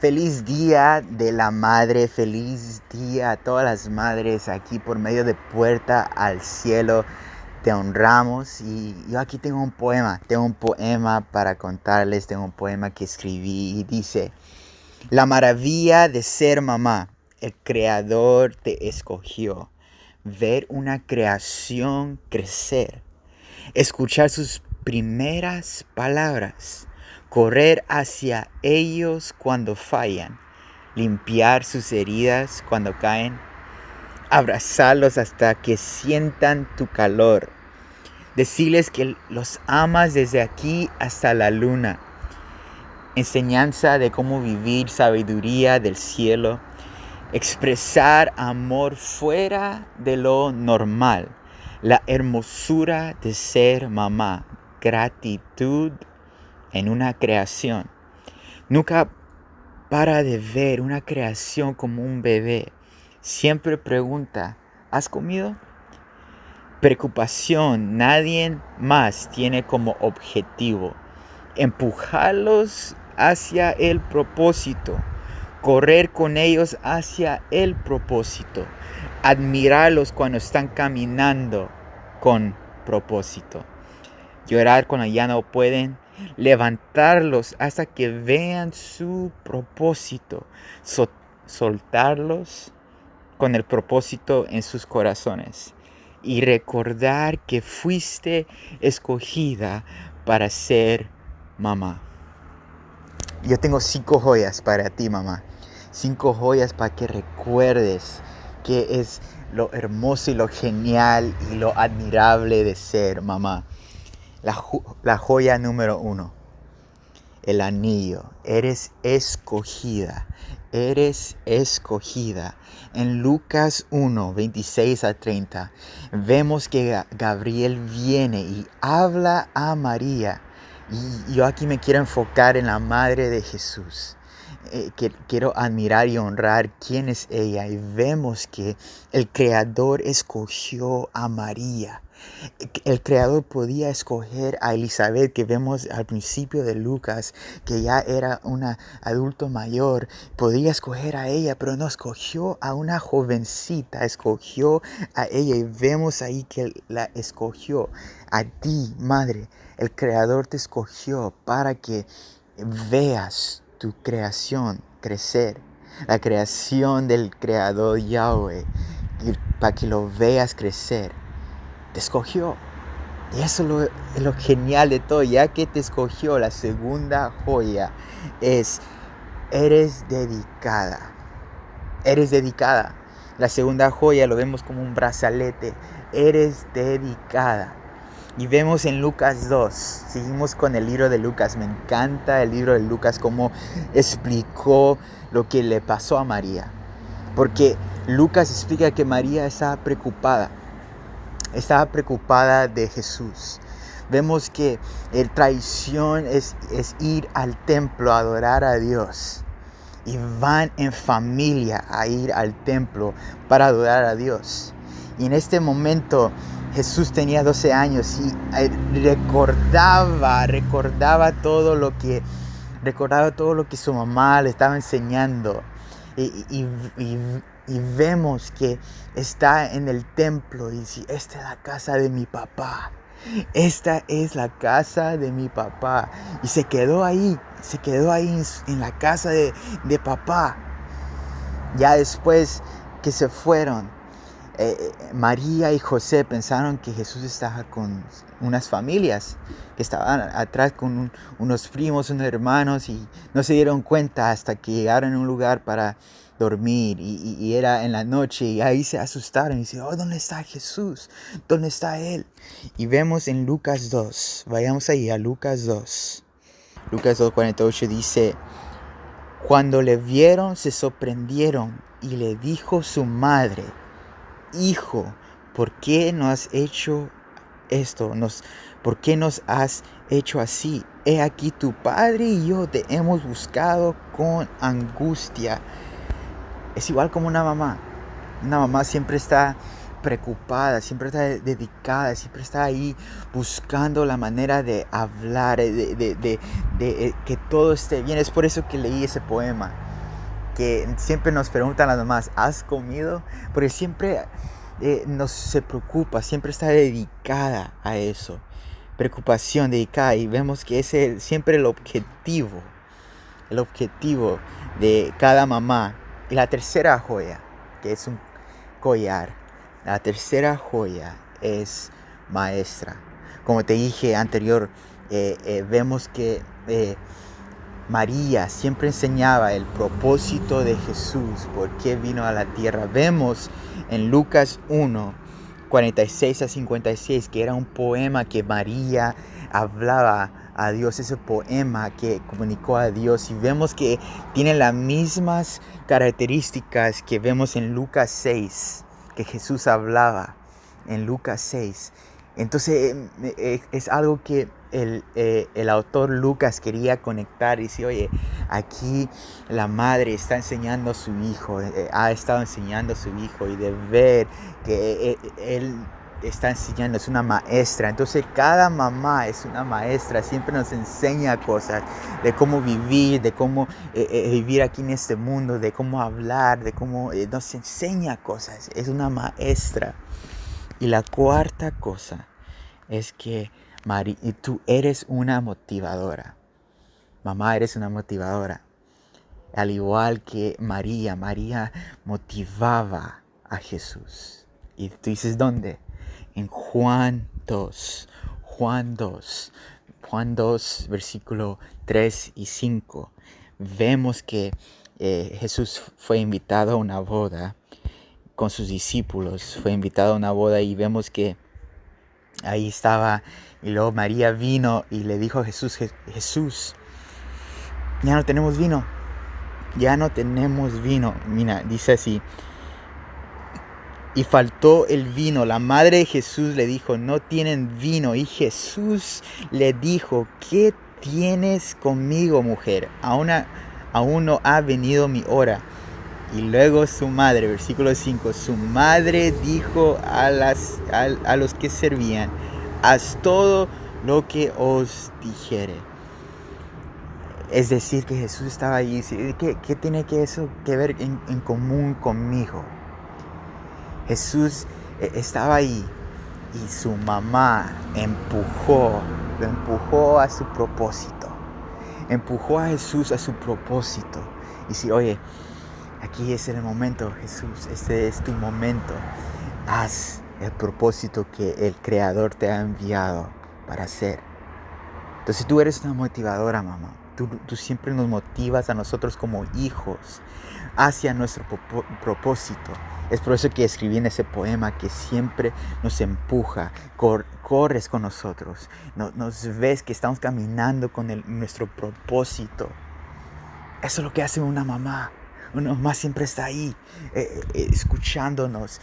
Feliz Día de la Madre, feliz día a todas las madres aquí por medio de Puerta al Cielo. Te honramos y yo aquí tengo un poema para contarles, tengo un poema que escribí y dice: La maravilla de ser mamá, el Creador te escogió, ver una creación crecer, escuchar sus primeras palabras, correr hacia ellos cuando fallan, limpiar sus heridas cuando caen, abrazarlos hasta que sientan tu calor, decirles que los amas desde aquí hasta la luna, enseñanza de cómo vivir, sabiduría del cielo, expresar amor fuera de lo normal, la hermosura de ser mamá, gratitud en una creación. Nunca para de ver una creación como un bebé. Siempre pregunta: ¿has comido? Preocupación, nadie más tiene como objetivo empujarlos hacia el propósito, correr con ellos hacia el propósito, admirarlos cuando están caminando con propósito, llorar cuando ya no pueden, levantarlos hasta que vean su propósito, soltarlos con el propósito en sus corazones y recordar que fuiste escogida para ser mamá. Yo tengo 5 joyas para ti, mamá. 5 joyas para que recuerdes qué es lo hermoso y lo genial y lo admirable de ser mamá. La joya número 1, el anillo. Eres escogida. Eres escogida. En Lucas 1, 26 a 30, vemos que Gabriel viene y habla a María. Y yo aquí me quiero enfocar en la madre de Jesús. Quiero admirar y honrar quién es ella. Y vemos que el Creador escogió a María. El Creador podía escoger a Elizabeth, que vemos al principio de Lucas, que ya era una adulto mayor. Podía escoger a ella, pero no escogió a una jovencita, escogió a ella. Y vemos ahí que la escogió a ti, madre. El Creador te escogió para que veas tu creación crecer, la creación del Creador Yahweh, para que lo veas crecer. Te escogió. Y eso es lo genial de todo. Ya que te escogió, la segunda joya es: eres dedicada. Eres dedicada. La segunda joya lo vemos como un brazalete. Eres dedicada. Y vemos en Lucas 2, seguimos con el libro de Lucas. Me encanta el libro de Lucas, cómo explicó lo que le pasó a María. Porque Lucas explica que María estaba preocupada de Jesús. Vemos que la tradición es ir al templo a adorar a Dios. Y van en familia a ir al templo para adorar a Dios. Y en este momento Jesús tenía 12 años y recordaba todo lo que su mamá le estaba enseñando. Y vemos que está en el templo y dice: esta es la casa de mi papá. Esta es la casa de mi papá. Y se quedó ahí en la casa de papá. Ya después que se fueron, María y José pensaron que Jesús estaba con unas familias que estaban atrás con unos primos, unos hermanos, y no se dieron cuenta hasta que llegaron a un lugar para dormir y era en la noche, y ahí se asustaron y dicen: oh, ¿dónde está Jesús? ¿Dónde está Él? Y vemos en Lucas 2, vayamos ahí a Lucas 2. Lucas 2:48 dice: cuando le vieron se sorprendieron y le dijo su madre: Hijo, ¿por qué nos has hecho esto? ¿Por qué nos has hecho así? He aquí tu padre y yo te hemos buscado con angustia. Es igual como una mamá. Una mamá siempre está preocupada, siempre está dedicada, siempre está ahí buscando la manera de hablar, de que todo esté bien. Es por eso que leí ese poema. que siempre nos preguntan las mamás, ¿has comido? Porque siempre se preocupa, siempre está dedicada a eso. Preocupación dedicada, y vemos que ese es siempre el objetivo de cada mamá. Y la tercera joya, que es un collar, la tercera joya es maestra. Como te dije anterior, vemos que María siempre enseñaba el propósito de Jesús, por qué vino a la tierra. Vemos en Lucas 1, 46 a 56, que era un poema que María hablaba a Dios, ese poema que comunicó a Dios, y vemos que tiene las mismas características que vemos en Lucas 6, que Jesús hablaba en Lucas 6. Entonces es algo que el autor Lucas quería conectar y decir, oye, aquí la madre está enseñando a su hijo, ha estado enseñando a su hijo, y de ver que él está enseñando, es una maestra. Entonces cada mamá es una maestra, siempre nos enseña cosas de cómo vivir, de cómo vivir aquí en este mundo, de cómo hablar, de cómo nos enseña cosas, es una maestra. Y la cuarta cosa es que tú eres una motivadora. Mamá, eres una motivadora. Al igual que María motivaba a Jesús. Y tú dices, ¿dónde? En Juan 2. Juan 2, versículo 3 y 5. Vemos que Jesús fue invitado a una boda con sus discípulos. Fue invitado a una boda y vemos que ahí estaba, y luego María vino y le dijo a Jesús, Jesús, ya no tenemos vino. Mira, dice así, y faltó el vino. La madre de Jesús le dijo, no tienen vino. Y Jesús le dijo, ¿qué tienes conmigo, mujer? Aún no ha venido mi hora. Y luego su madre, versículo 5, su madre dijo a los que servían, haz todo lo que os dijere. Es decir, que Jesús estaba allí. ¿Qué tiene eso que ver en común conmigo? Jesús estaba ahí y su mamá lo empujó a su propósito. Empujó a Jesús a su propósito. Y si, oye, aquí es el momento, Jesús, este es tu momento. Haz el propósito que el Creador te ha enviado para hacer. Entonces tú eres una motivadora, mamá. Tú siempre nos motivas a nosotros como hijos hacia nuestro propósito. Es por eso que escribí en ese poema que siempre nos empuja, corres con nosotros, nos ves que estamos caminando con nuestro propósito. Eso es lo que hace una mamá. Una mamá siempre está ahí, escuchándonos.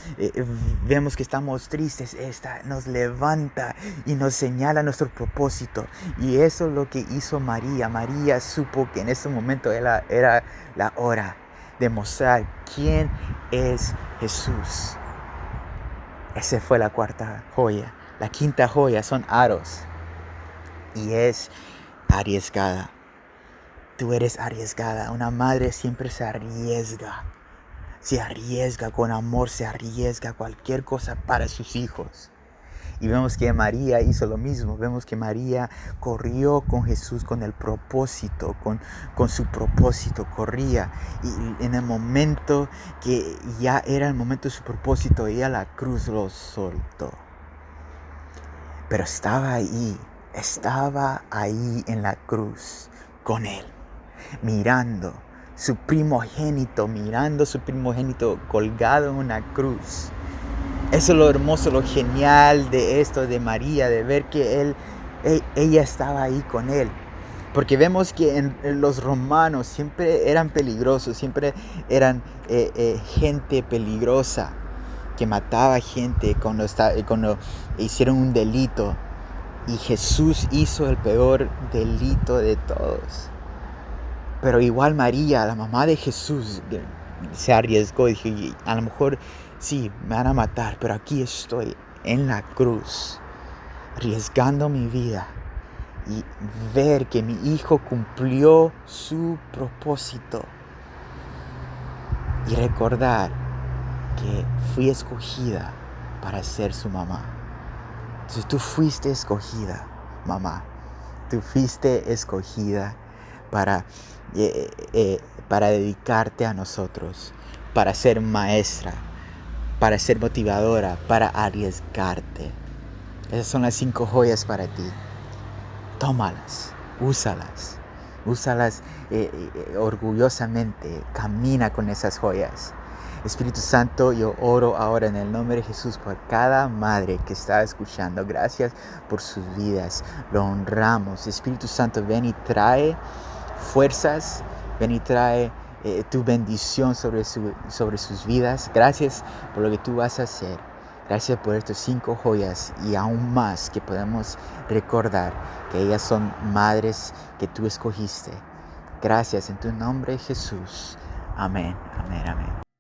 Vemos que estamos tristes, nos levanta y nos señala nuestro propósito. Y eso es lo que hizo María. María supo que en ese momento era la hora de mostrar quién es Jesús. Esa fue la cuarta joya. La quinta joya son aros. Y es arriesgada. Tú eres arriesgada. Una madre siempre se arriesga. Se arriesga con amor, se arriesga cualquier cosa para sus hijos. Y vemos que María hizo lo mismo. Vemos que María corrió con Jesús con el propósito, con su propósito, corría. Y en el momento que ya era el momento de su propósito, ella la cruz lo soltó. Pero estaba ahí en la cruz con él, mirando su primogénito colgado en una cruz. Eso es lo hermoso, lo genial de esto de María, de ver que ella estaba ahí con él. Porque vemos que en los romanos siempre eran peligrosos, siempre eran gente peligrosa que mataba gente cuando hicieron un delito. Y Jesús hizo el peor delito de todos. Pero igual María, la mamá de Jesús, se arriesgó y dijo, a lo mejor sí, me van a matar, pero aquí estoy en la cruz, arriesgando mi vida y ver que mi hijo cumplió su propósito. y recordar que fui escogida para ser su mamá. Entonces tú fuiste escogida, mamá. Tú fuiste escogida para, para dedicarte a nosotros, para ser maestra, para ser motivadora, para arriesgarte. Esas son las 5 joyas para ti. Tómalas, úsalas, úsalas orgullosamente. Camina con esas joyas. Espíritu Santo, yo oro ahora en el nombre de Jesús por cada madre que está escuchando. Gracias por sus vidas. Lo honramos. Espíritu Santo, ven y trae fuerzas. Ven y trae tu bendición sobre sus vidas. Gracias por lo que tú vas a hacer. Gracias por estas 5 joyas y aún más que podemos recordar que ellas son madres que tú escogiste. Gracias en tu nombre, Jesús. Amén, amén, amén.